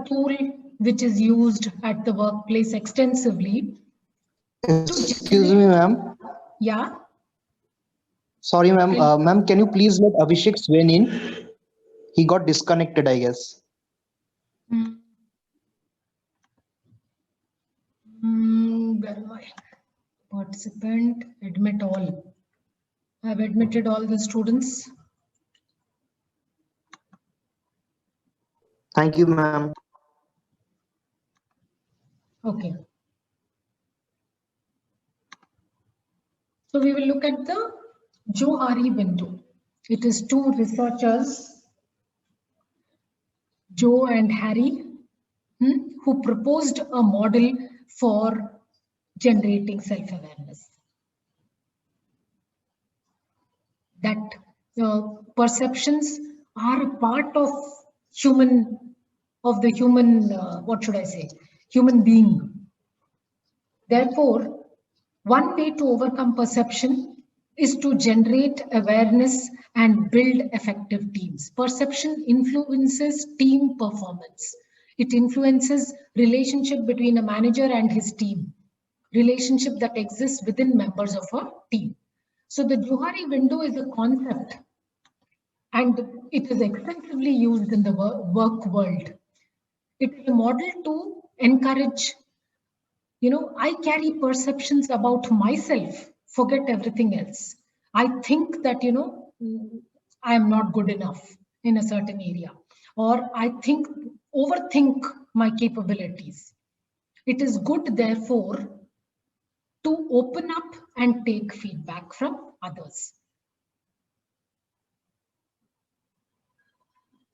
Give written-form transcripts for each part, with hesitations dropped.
tool which is used at the workplace extensively. Excuse me, ma'am. Yeah. Sorry, ma'am. Ma'am, can you please let Abhishek Swain in? He got disconnected, I guess. Where am I? Participant, admit all. I've admitted all the students. Thank you, ma'am. Okay. So we will look at the Johari window. It is two researchers, Joe and Harry, who proposed a model for generating self-awareness. That perceptions are a part of the human, what should I say, human being. Therefore, one way to overcome perception is to generate awareness and build effective teams. Perception influences team performance. It influences relationship between a manager and his team, relationship that exists within members of a team. So the Johari window is a concept and it is extensively used in the work world. It is a model to encourage, I carry perceptions about myself, forget everything else. I think that, I am not good enough in a certain area, or I overthink my capabilities. It is good, therefore, to open up and take feedback from others.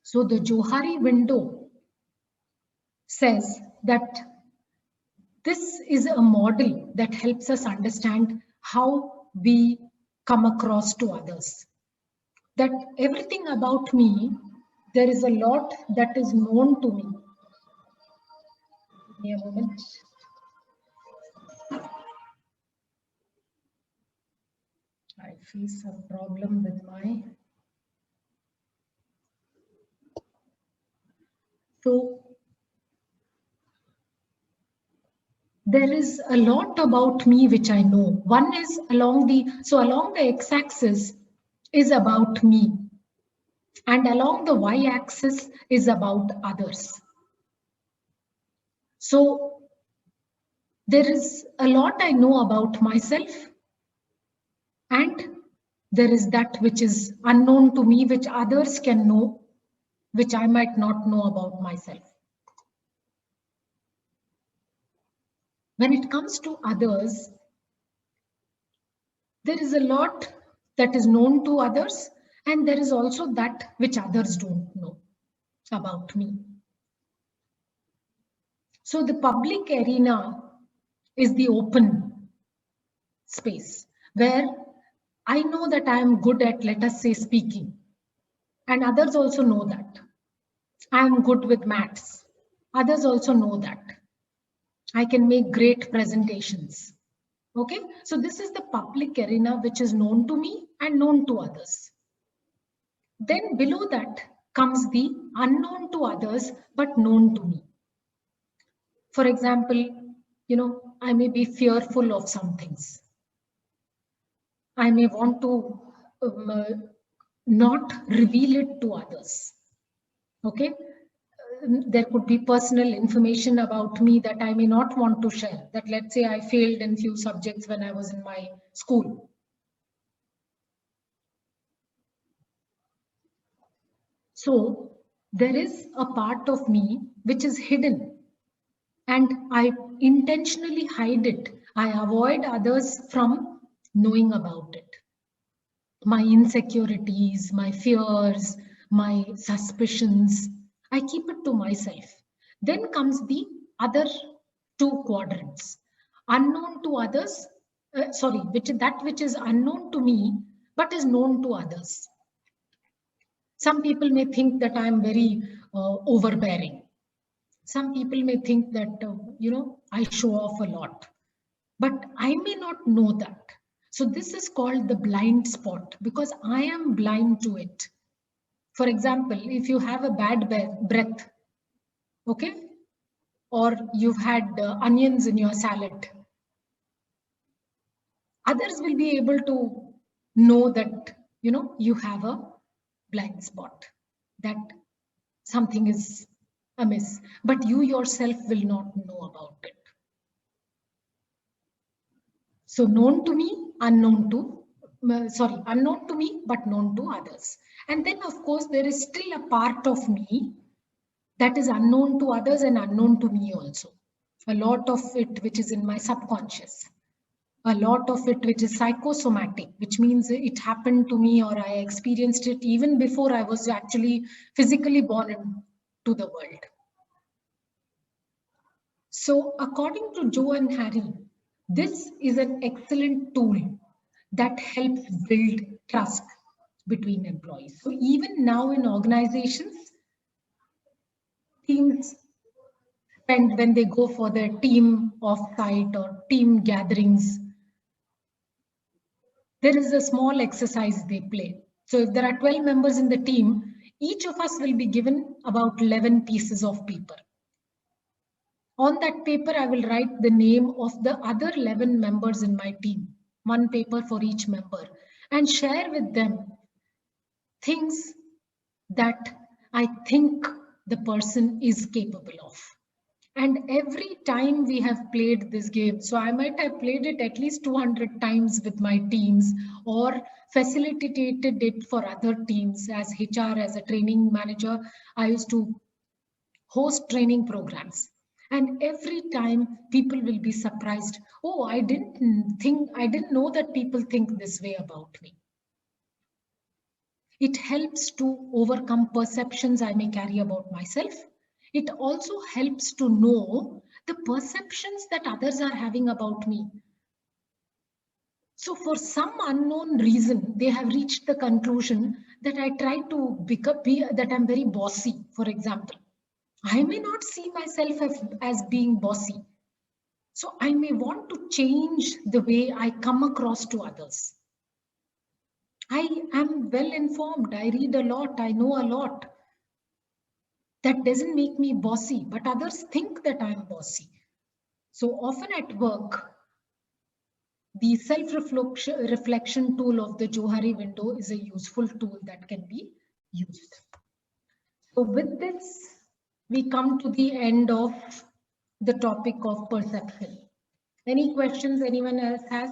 So the Johari window says that this is a model that helps us understand how we come across to others. That everything about me, there is a lot that is known to me. Give me a moment. I face a problem with my... So there is a lot about me which I know. One is along the x-axis is about me, and along the y-axis is about others. So there is a lot I know about myself, and there is that which is unknown to me, which others can know, which I might not know about myself. When it comes to others, there is a lot that is known to others, and there is also that which others don't know about me. So the public arena is the open space where I know that I am good at, let us say, speaking, and others also know that. I am good with maths. Others also know that. I can make great presentations. Okay, so this is the public arena which is known to me and known to others. Then below that comes the unknown to others but known to me. For example, I may be fearful of some things. I may want to not reveal it to others. Okay, there could be personal information about me that I may not want to share. That, let's say, I failed in few subjects when I was in my school. So there is a part of me which is hidden, and I intentionally hide it. I avoid others from knowing about it. My insecurities, my fears, my suspicions, I keep it to myself. Then comes the other two quadrants. Unknown to others, which is unknown to me, but is known to others. Some people may think that I am very overbearing. Some people may think that, I show off a lot, but I may not know that. So this is called the blind spot because I am blind to it. For example, if you have a bad breath, okay, or you've had onions in your salad, others will be able to know that, you have a blind spot, that something is amiss, but you yourself will not know about it. So known to me, unknown to me, but known to others. And then of course, there is still a part of me that is unknown to others and unknown to me also. A lot of it which is in my subconscious, a lot of it which is psychosomatic, which means it happened to me or I experienced it even before I was actually physically born into the world. So according to Joe and Harry, this is an excellent tool that helps build trust between employees. So even now in organizations, teams spend, when they go for their team off-site or team gatherings, there is a small exercise they play. So if there are 12 members in the team, each of us will be given about 11 pieces of paper. On that paper, I will write the name of the other 11 members in my team, one paper for each member, and share with them things that I think the person is capable of. And every time we have played this game, so I might have played it at least 200 times with my teams or facilitated it for other teams. As HR, as a training manager, I used to host training programs. And every time people will be surprised. Oh, I didn't know that people think this way about me. It helps to overcome perceptions I may carry about myself. It also helps to know the perceptions that others are having about me. So for some unknown reason, they have reached the conclusion that I try to that I'm very bossy, for example. I may not see myself as being bossy. So I may want to change the way I come across to others. I am well informed. I read a lot. I know a lot. That doesn't make me bossy, but others think that I'm bossy. So often at work, the self-reflection tool of the Johari window is a useful tool that can be used. So with this, we come to the end of the topic of perception. Any questions anyone else has?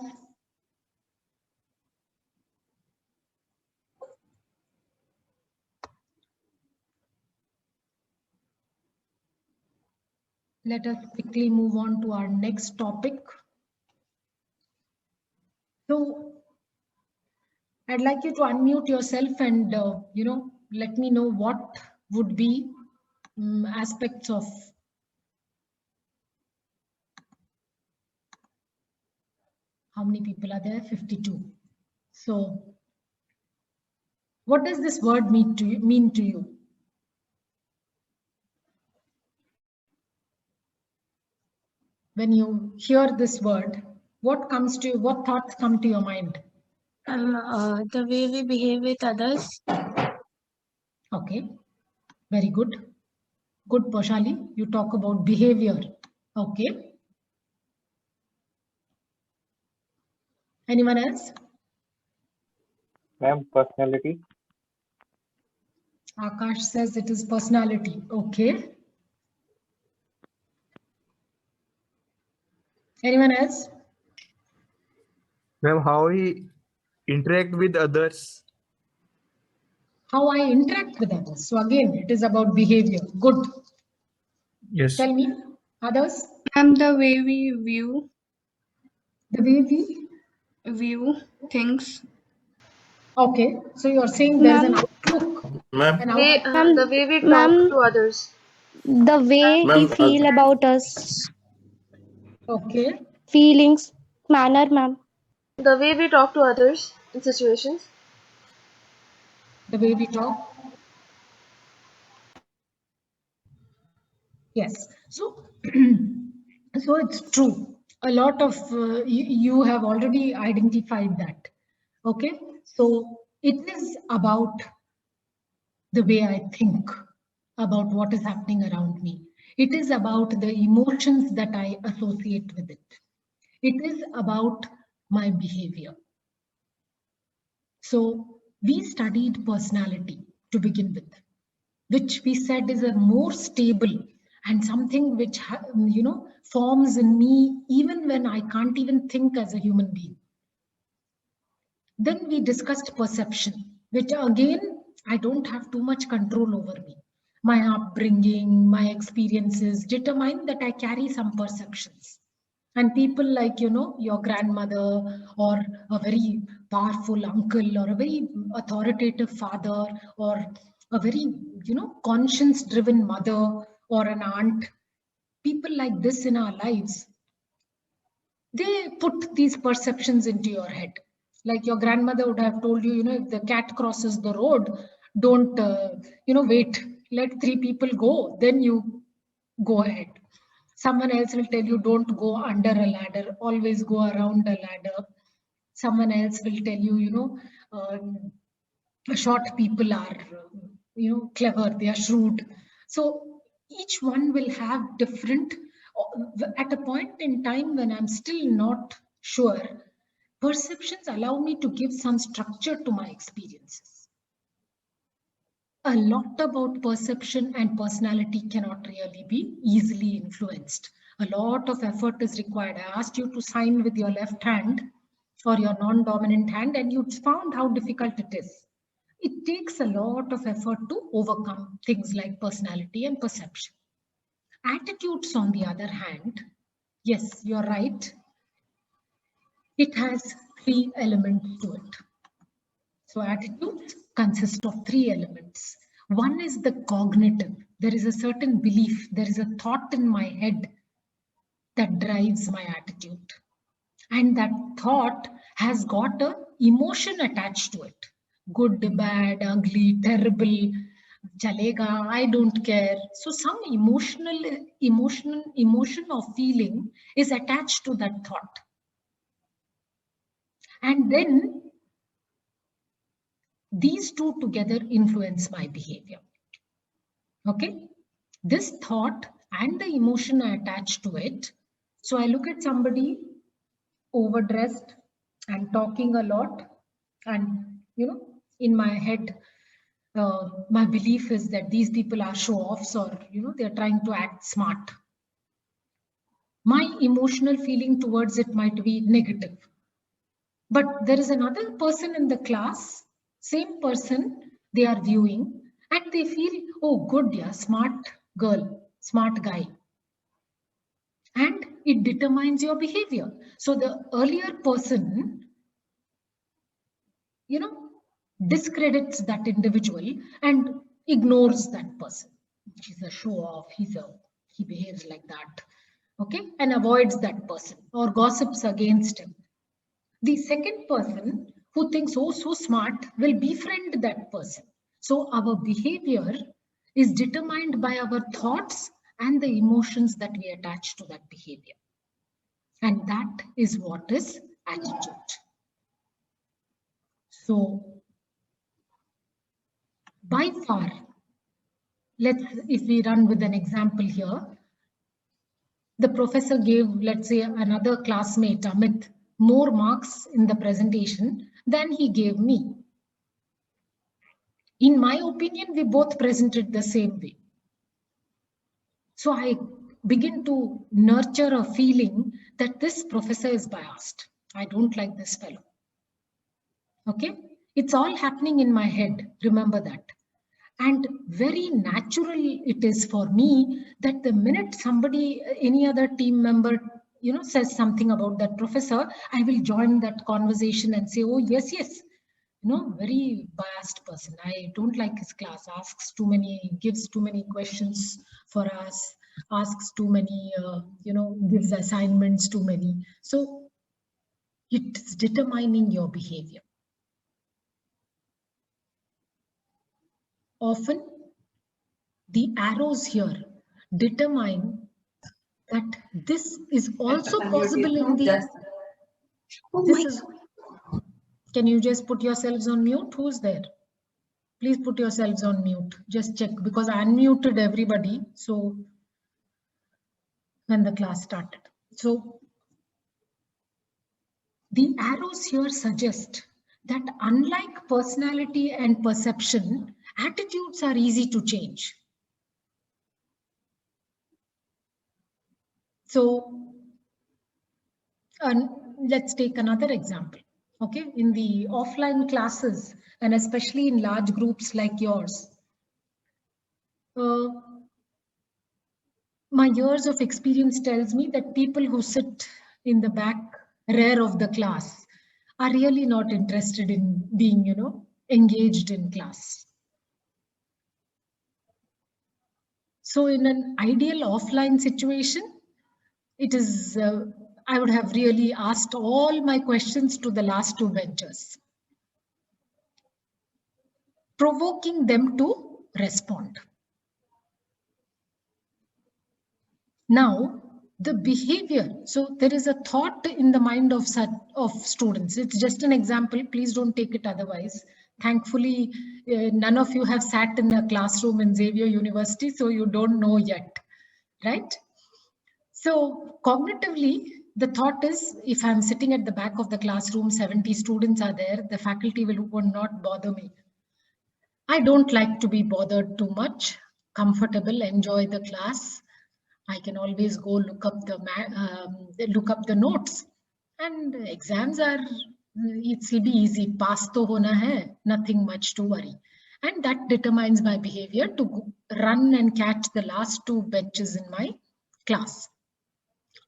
Let us quickly move on to our next topic. So I'd like you to unmute yourself and, let me know what would be aspects of how many people are there? 52. So what does this word mean to you? When you hear this word, what thoughts come to your mind? The way we behave with others. Okay, very good. Good, Poshali. You talk about behavior. Okay. Anyone else? Ma'am, personality. Akash says it is personality. Okay. Anyone else? Ma'am, how we interact with others. How I interact with others. So again, it is about behavior. Good. Yes. Tell me, others? And the way we view. The way we view things. Okay. So you're saying there is an outlook. Ma'am, The way we talk to others. The way we feel about us. Okay. Feelings, manner, ma'am. The way we talk to others in situations. The way we talk. Yes. So, so it's true. A lot of you have already identified that. Okay. So it is about the way I think about what is happening around me. It is about the emotions that I associate with it. It is about my behavior. So we studied personality to begin with, which we said is a more stable and something which, forms in me even when I can't even think as a human being. Then we discussed perception, which again, I don't have too much control over me. My upbringing, my experiences determine that I carry some perceptions. And people like, your grandmother or a very powerful uncle or a very authoritative father or a very, conscience driven mother or an aunt, people like this in our lives, they put these perceptions into your head. Like your grandmother would have told you, if the cat crosses the road, don't, wait, let 3 people go, then you go ahead. Someone else will tell you, don't go under a ladder, always go around a ladder. Someone else will tell you, short people are, clever, they are shrewd. So each one will have different, at a point in time when I'm still not sure, perceptions allow me to give some structure to my experiences. A lot about perception and personality cannot really be easily influenced. A lot of effort is required. I asked you to sign with your left hand or your non-dominant hand, and you found how difficult it is. It takes a lot of effort to overcome things like personality and perception. Attitudes, on the other hand, yes, you're right. It has 3 elements to it. So attitudes consist of 3 elements. One is the cognitive. There is a certain belief, there is a thought in my head that drives my attitude. And that thought has got an emotion attached to it. Good, bad, ugly, terrible, chalega, I don't care. So some emotion or feeling is attached to that thought. And then these 2 together influence my behavior. Okay, this thought and the emotion attached to it. So I look at somebody overdressed and talking a lot, and in my head, my belief is that these people are show-offs, or they're trying to act smart. My emotional feeling towards it might be negative. But there is another person in the class, same person they are viewing, and they feel, oh, good, yeah, smart girl, smart guy. And it determines your behavior. So the earlier person, discredits that individual and ignores that person. He's a show-off, he behaves like that, okay, and avoids that person or gossips against him. The second person who thinks, oh, so smart, will befriend that person. So our behavior is determined by our thoughts and the emotions that we attach to that behavior. And that is what is attitude. So by far, if we run with an example here, the professor gave, let's say, another classmate, Amit, more marks in the presentation than he gave me. In my opinion, we both presented the same way. So I begin to nurture a feeling that this professor is biased. I don't like this fellow. Okay, it's all happening in my head. Remember that. And very natural it is for me that the minute somebody, any other team member, says something about that professor, I will join that conversation and say, oh, yes, very biased person. I don't like his class, gives too many questions for us, asks too many, gives assignments too many. So it's determining your behavior. Often the arrows here determine that this is also possible in the... Can you just put yourselves on mute? Who's there? Please put yourselves on mute. Just check, because I unmuted everybody. So when the class started. So the arrows here suggest that unlike personality and perception, attitudes are easy to change. So let's take another example. Okay, in the offline classes, and especially in large groups like yours, my years of experience tells me that people who sit in the back rear of the class are really not interested in being, engaged in class. So in an ideal offline situation, it is, I would have really asked all my questions to the last two benchers, provoking them to respond. Now, the behavior, so there is a thought in the mind of students. It's just an example, please don't take it otherwise. Thankfully, none of you have sat in a classroom in Xavier University, so you don't know yet, right? So cognitively, the thought is, if I'm sitting at the back of the classroom, 70 students are there, the faculty will not bother me. I don't like to be bothered too much, comfortable, enjoy the class. I can always go look up the notes, and exams are, it'll be easy. Pass to hona hai, nothing much to worry. And that determines my behavior to run and catch the last two benches in my class.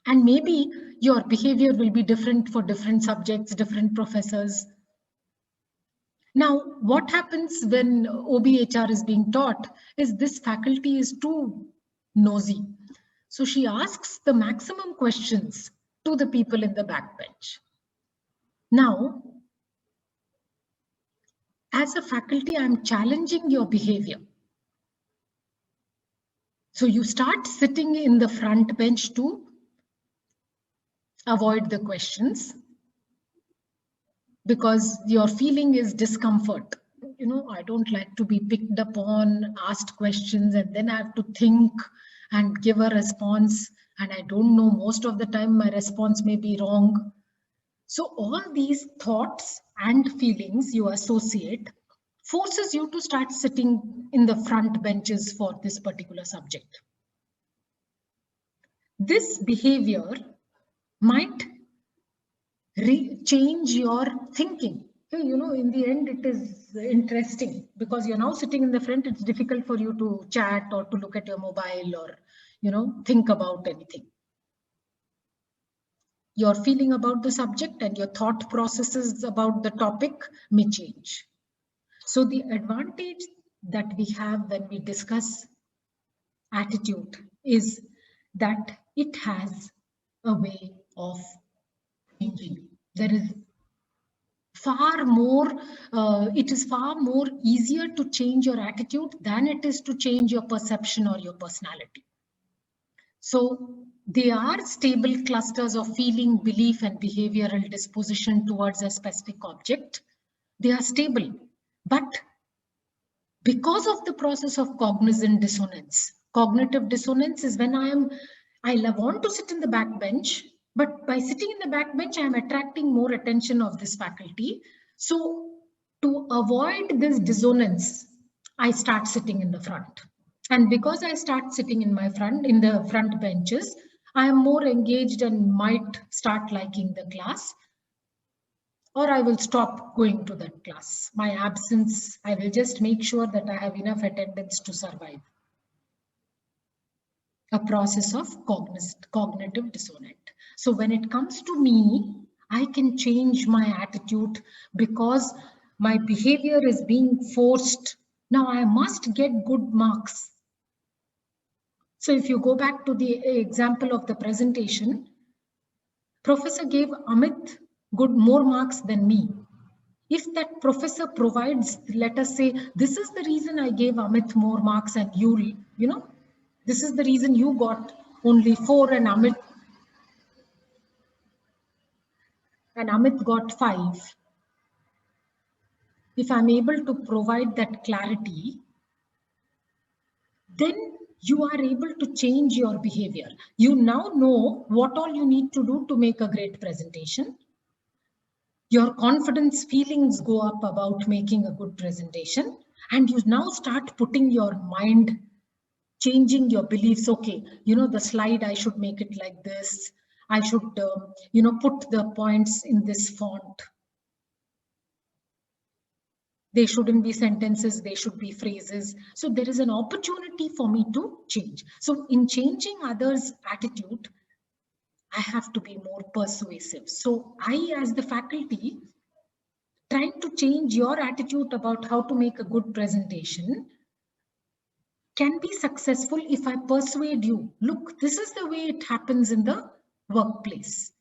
And maybe your behavior will be different for different subjects, different professors. Now, what happens when OBHR is being taught is this faculty is too nosy. So she asks the maximum questions to the people in the backbench. Now, as a faculty, I'm challenging your behavior. So you start sitting in the front bench to avoid the questions because your feeling is discomfort. I don't like to be picked upon, asked questions, and then I have to think and give a response. And I don't know, most of the time my response may be wrong. So all these thoughts and feelings you associate forces you to start sitting in the front benches for this particular subject. This behavior might change your thinking. In the end, it is interesting because you're now sitting in the front. It's difficult for you to chat or to look at your mobile or, think about anything. Your feeling about the subject and your thought processes about the topic may change. So the advantage that we have when we discuss attitude is that it has a way of changing. There is far more, it is far more easier to change your attitude than it is to change your perception or your personality. So they are stable clusters of feeling, belief, and behavioral disposition towards a specific object. They are stable, but because of the process of cognizant dissonance, cognitive dissonance is when I want to sit in the back bench, but by sitting in the back bench, I am attracting more attention of this faculty. So to avoid this dissonance, I start sitting in the front. And because I start sitting in the front benches, I am more engaged and might start liking the class, or I will stop going to that class. My absence, I will just make sure that I have enough attendance to survive. A process of cognitive dissonance. So when it comes to me, I can change my attitude because my behavior is being forced. Now I must get good marks. So if you go back to the example of the presentation, professor gave Amit more marks than me. If that professor provides, let us say, this is the reason I gave Amit more marks and this is the reason you got only 4 and Amit got 5. If I'm able to provide that clarity, then you are able to change your behavior. You now know what all you need to do to make a great presentation. Your confidence feelings go up about making a good presentation, and you now start putting your mind, changing your beliefs. Okay, the slide, I should make it like this. I should, put the points in this font. They shouldn't be sentences, they should be phrases. So there is an opportunity for me to change. So in changing others' attitude, I have to be more persuasive. So I, as the faculty, trying to change your attitude about how to make a good presentation can be successful if I persuade you. Look, this is the way it happens in the workplace.